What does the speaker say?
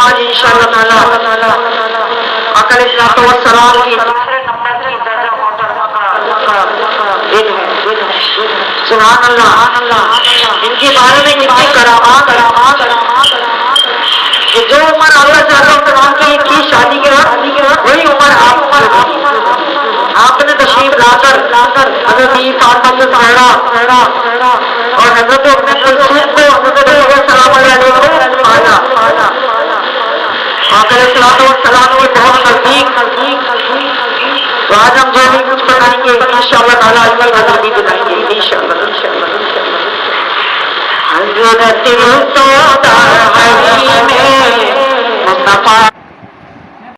आज इंशाअल्लाह ताला सलाम की सुभान अल्लाह। इनके बारे में कितनी करामात कि जो उम्र अल्लाह की शादी के बाद वही उम्र आपने तशरीफ लाकर हजरत फातिमा को पढ़ा और हजरत अपने कुलसूम को हजरत सलाम आया सलाम के बहुत नजदीक। तो आज हम जो भी कुछ बनाएंगे इंशाअल्लाह ताला अल्लाह भी बनाएंगे इंशाअल्लाह। हजरत